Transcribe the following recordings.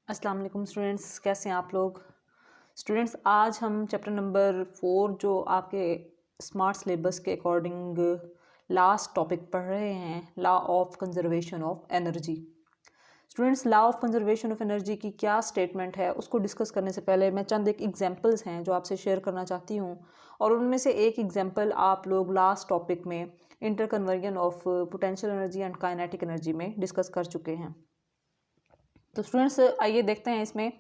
अस्सलाम वालेकुम स्टूडेंट्स, कैसे हैं आप लोग। स्टूडेंट्स, आज हम चैप्टर नंबर 4 जो आपके स्मार्ट सिलेबस के अकॉर्डिंग लास्ट टॉपिक पढ़ रहे हैं, law of conservation of energy. Students, law of conservation of energy की क्या स्टेटमेंट है उसको डिस्कस करने से पहले मैं चंद एक एग्जांपल्स हैं जो आपसे शेयर करना चाहती हूँ, और उनमें से एक एग्जांपल आप लोग लास्ट टॉपिक में interconversion of potential energy and kinetic energy में डिस्कस कर चुके हैं। तो स्टूडेंट्स, आइए देखते हैं इसमें।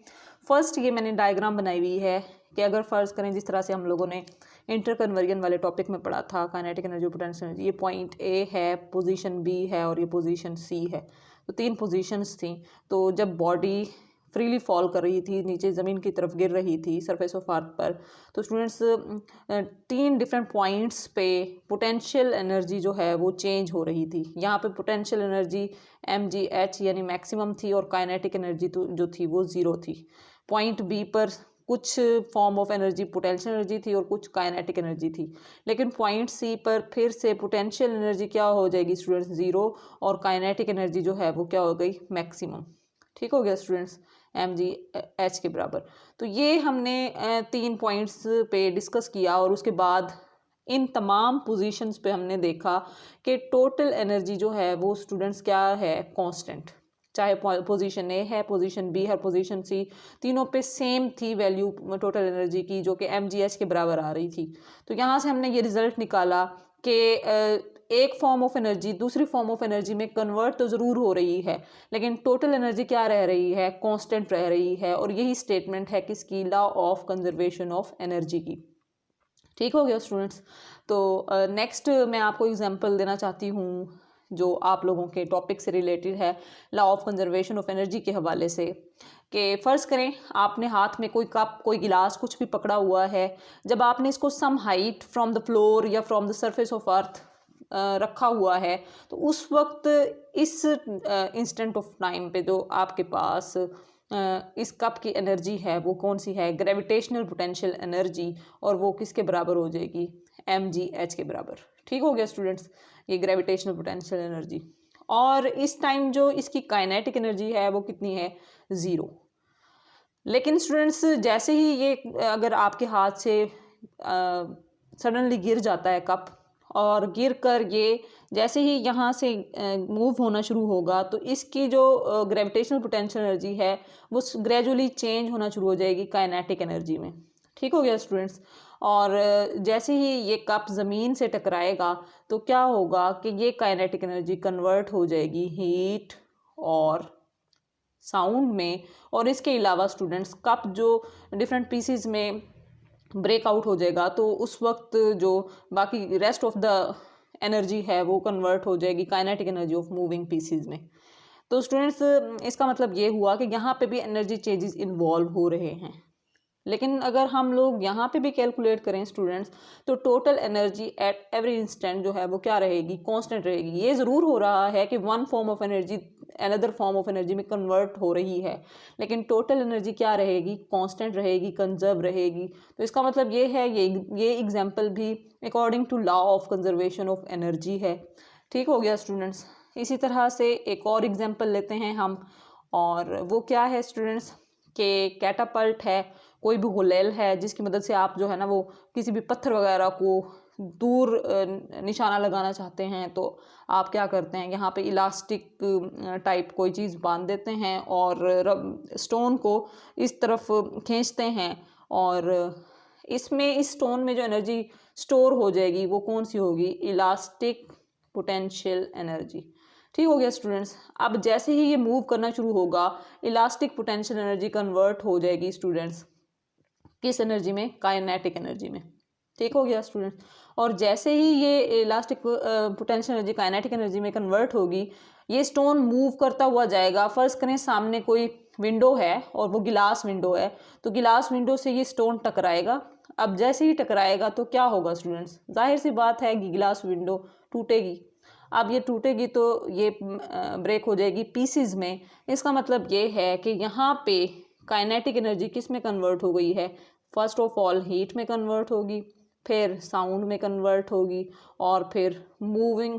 फर्स्ट ये मैंने डायग्राम बनाई हुई है कि अगर फ़र्ज़ करें जिस तरह से हम लोगों ने इंटरकन्वर्जन वाले टॉपिक में पढ़ा था, काइनेटिक एनर्जी पोटेंशियल एनर्जी, ये पॉइंट ए है, पोजीशन बी है और ये पोजीशन सी है। तो 3 पोजीशंस थी। तो जब बॉडी फ्रीली फॉल कर रही थी, नीचे ज़मीन की तरफ गिर रही थी सरफेस ऑफ अर्थ पर, तो स्टूडेंट्स 3 डिफरेंट पॉइंट्स पे पोटेंशियल एनर्जी जो है वो चेंज हो रही थी। यहाँ पे पोटेंशियल एनर्जी mgh यानी मैक्सिमम थी और काइनेटिक एनर्जी तो जो थी वो 0 थी। पॉइंट बी पर कुछ form of energy potential energy थी और कुछ काइनेटिक एनर्जी थी। लेकिन पॉइंट सी पर फिर से पोटेंशियल एनर्जी क्या हो जाएगी स्टूडेंट्स, 0, और काइनेटिक एनर्जी जो है वो क्या हो गई, मैक्सिमम। ठीक हो गया स्टूडेंट्स, mgh के बराबर। तो ये हमने 3 पॉइंट्स पे डिस्कस किया और उसके बाद इन तमाम पोजीशंस पे हमने देखा कि टोटल एनर्जी जो है वो स्टूडेंट्स क्या है, कांस्टेंट। चाहे पोजीशन ए है, पोजीशन बी है, पोजीशन सी, तीनों पे सेम थी वैल्यू टोटल एनर्जी की, जो कि mgh के बराबर आ रही थी। तो यहाँ से हमने ये रिजल्ट निकाला कि एक फॉर्म ऑफ एनर्जी दूसरी फॉर्म ऑफ एनर्जी में कन्वर्ट तो ज़रूर हो रही है, लेकिन टोटल एनर्जी क्या रह रही है, कांस्टेंट रह रही है। और यही स्टेटमेंट है किसकी, law of conservation of energy की। ठीक हो गया स्टूडेंट्स। तो नेक्स्ट मैं आपको एग्जांपल देना चाहती हूँ जो आप लोगों के टॉपिक से रिलेटेड है, law of conservation of energy के हवाले से। कि फ़र्ज़ करें आपने हाथ में कोई कप, कोई गिलास, कुछ भी पकड़ा हुआ है। जब आपने इसको some height from the floor या from the surface of earth रखा हुआ है, तो उस वक्त इस इंस्टेंट ऑफ टाइम पे जो आपके पास इस कप की एनर्जी है वो कौन सी है, ग्रेविटेशनल पोटेंशियल एनर्जी, और वो किसके बराबर हो जाएगी, mgh के बराबर। ठीक हो गया स्टूडेंट्स, ये ग्रेविटेशनल पोटेंशियल एनर्जी। और इस टाइम जो इसकी काइनेटिक एनर्जी है वो कितनी है, 0। लेकिन स्टूडेंट्स जैसे ही ये अगर आपके हाथ से सडनली गिर जाता है कप, और गिर कर ये जैसे ही यहाँ से मूव होना शुरू होगा, तो इसकी जो ग्रेविटेशनल पोटेंशियल एनर्जी है वो ग्रेजुअली चेंज होना शुरू हो जाएगी काइनेटिक एनर्जी में। ठीक हो गया स्टूडेंट्स। और जैसे ही ये कप ज़मीन से टकराएगा तो क्या होगा कि ये काइनेटिक एनर्जी कन्वर्ट हो जाएगी हीट और साउंड में। और इसके अलावा स्टूडेंट्स कप जो डिफरेंट पीसीज में ब्रेक आउट हो जाएगा, तो उस वक्त जो बाकी रेस्ट ऑफ द एनर्जी है वो कन्वर्ट हो जाएगी kinetic energy of moving pieces में। तो स्टूडेंट्स इसका मतलब ये हुआ कि यहाँ पे भी एनर्जी चेंजेस इन्वॉल्व हो रहे हैं। लेकिन अगर हम लोग यहाँ पे भी कैलकुलेट करें स्टूडेंट्स, तो total energy at every instant जो है वो क्या रहेगी, कांस्टेंट रहेगी। ये ज़रूर हो रहा है कि one form of energy another form of energy में कन्वर्ट हो रही है, लेकिन टोटल एनर्जी क्या रहेगी, कांस्टेंट रहेगी, कंजर्व रहेगी। तो इसका मतलब ये है, ये एग्जांपल भी according to law of conservation of energy है। ठीक हो गया स्टूडेंट्स। इसी तरह से एक और एग्जांपल लेते हैं हम, और वो क्या है स्टूडेंट्स के कैटापल्ट है, कोई भी गुलेल है जिसकी मदद से आप जो है ना वो किसी भी पत्थर वगैरह को दूर निशाना लगाना चाहते हैं, तो आप क्या करते हैं, यहाँ पे इलास्टिक टाइप कोई चीज़ बांध देते हैं और स्टोन को इस तरफ खींचते हैं, और इसमें इस स्टोन में जो एनर्जी स्टोर हो जाएगी वो कौन सी होगी, इलास्टिक पोटेंशियल एनर्जी। ठीक हो गया स्टूडेंट्स। अब जैसे ही ये मूव करना शुरू होगा, इलास्टिक पोटेंशियल एनर्जी कन्वर्ट हो जाएगी स्टूडेंट्स किस एनर्जी में, काइनेटिक एनर्जी में। ठीक हो गया स्टूडेंट्स। और जैसे ही ये elastic potential energy kinetic energy में कन्वर्ट होगी, ये स्टोन मूव करता हुआ जाएगा। फर्स्ट करें सामने कोई विंडो है और वो गिलास विंडो है, तो गिलास विंडो से ये स्टोन टकराएगा। अब जैसे ही टकराएगा तो क्या होगा स्टूडेंट्स, जाहिर सी बात है कि गिलास विंडो टूटेगी। अब ये टूटेगी तो ये ब्रेक हो जाएगी पीसीज में। इसका मतलब ये है कि यहाँ पे काइनेटिक एनर्जी किस में कन्वर्ट हो गई है, फर्स्ट ऑफ ऑल हीट में कन्वर्ट होगी, फिर साउंड में कन्वर्ट होगी, और फिर मूविंग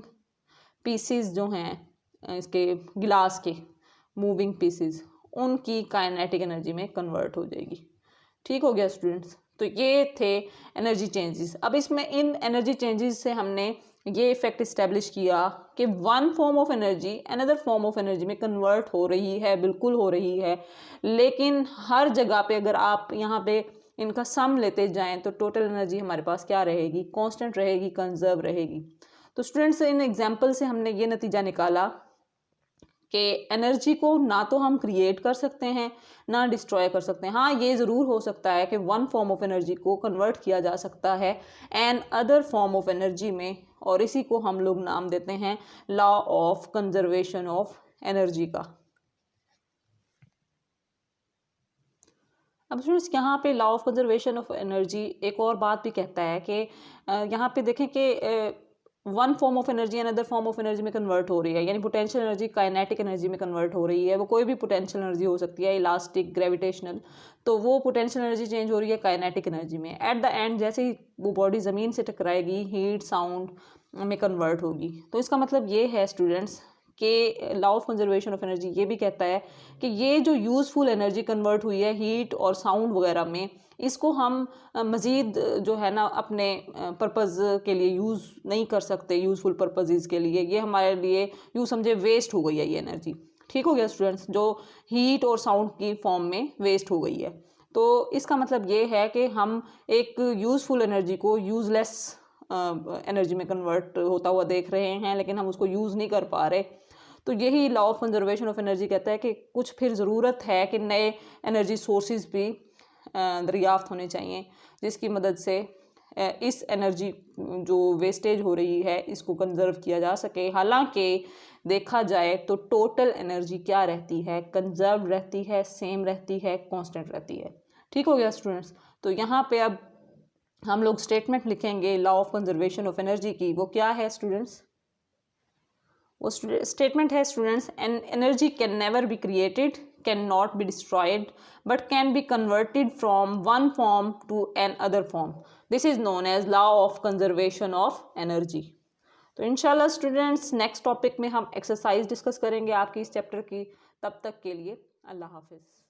पीसीज जो हैं इसके गिलास के मूविंग पीसीज उनकी काइनेटिक एनर्जी में कन्वर्ट हो जाएगी। ठीक हो गया स्टूडेंट्स। तो ये थे एनर्जी चेंजेस। अब इसमें इन एनर्जी चेंजेस से हमने ये इफेक्ट इस्टेब्लिश किया कि one form of energy another form of energy में कन्वर्ट हो रही है, बिल्कुल हो रही है, लेकिन हर जगह पे अगर आप यहाँ पे इनका सम लेते जाएं तो टोटल एनर्जी हमारे पास क्या रहेगी, कांस्टेंट रहेगी, कंजर्व रहेगी। तो स्टूडेंट्स इन एग्जांपल से हमने ये नतीजा निकाला कि एनर्जी को ना तो हम क्रिएट कर सकते हैं ना डिस्ट्रॉय कर सकते हैं। हाँ, ये ज़रूर हो सकता है कि वन फॉर्म ऑफ एनर्जी को कन्वर्ट किया जा सकता है another form of energy में, और इसी को हम लोग नाम देते हैं law of conservation of energy का। अब स्टूडेंट्स यहाँ पे law of conservation of energy एक और बात भी कहता है कि यहाँ पे देखें कि one form of energy another form of energy में कन्वर्ट हो रही है, यानी पोटेंशियल एनर्जी काइनेटिक एनर्जी में कन्वर्ट हो रही है। वो कोई भी पोटेंशियल एनर्जी हो सकती है, इलास्टिक, ग्रेविटेशनल, तो वो पोटेंशियल एनर्जी चेंज हो रही है काइनेटिक एनर्जी में। एट द एंड जैसे ही वो बॉडी ज़मीन से टकराएगी हीट साउंड में कन्वर्ट होगी। तो इसका मतलब ये है स्टूडेंट्स कि law of conservation of energy ये भी कहता है कि ये जो यूज़फुल एनर्जी कन्वर्ट हुई है हीट और साउंड वगैरह में, इसको हम मज़ीद जो है ना अपने पर्पज़ के लिए यूज़ नहीं कर सकते, यूज़फुल पर्पज़ के लिए। ये हमारे लिए यूँ समझे वेस्ट हो गई है ये एनर्जी। ठीक हो गया स्टूडेंट्स, जो हीट और साउंड की फॉर्म में वेस्ट हो गई है। तो इसका मतलब ये है कि हम एक यूज़फुल एनर्जी को यूज़लेस एनर्जी में कन्वर्ट होता हुआ देख रहे हैं, लेकिन हम उसको यूज़ नहीं कर पा रहे। तो यही law of conservation of energy कहता है कि कुछ फिर ज़रूरत है कि नए एनर्जी सोर्सेज भी दरियाफ्त होने चाहिए, जिसकी मदद से इस एनर्जी जो वेस्टेज हो रही है इसको कंजर्व किया जा सके। हालांकि देखा जाए तो टोटल एनर्जी क्या रहती है, कंजर्व रहती है, सेम रहती है, कांस्टेंट रहती है। ठीक हो गया स्टूडेंट्स। तो यहाँ पे अब हम लोग स्टेटमेंट लिखेंगे law of conservation of energy की। वो क्या है स्टूडेंट्स? वो स्टेटमेंट है students, an energy can never be created, can not be destroyed, but can be converted from one form to another form. This is known as law of conservation of energy. तो इंशाल्लाह students next topic में हम exercise discuss करेंगे आपकी इस chapter की। तब तक के लिए अल्लाह हाफिज़।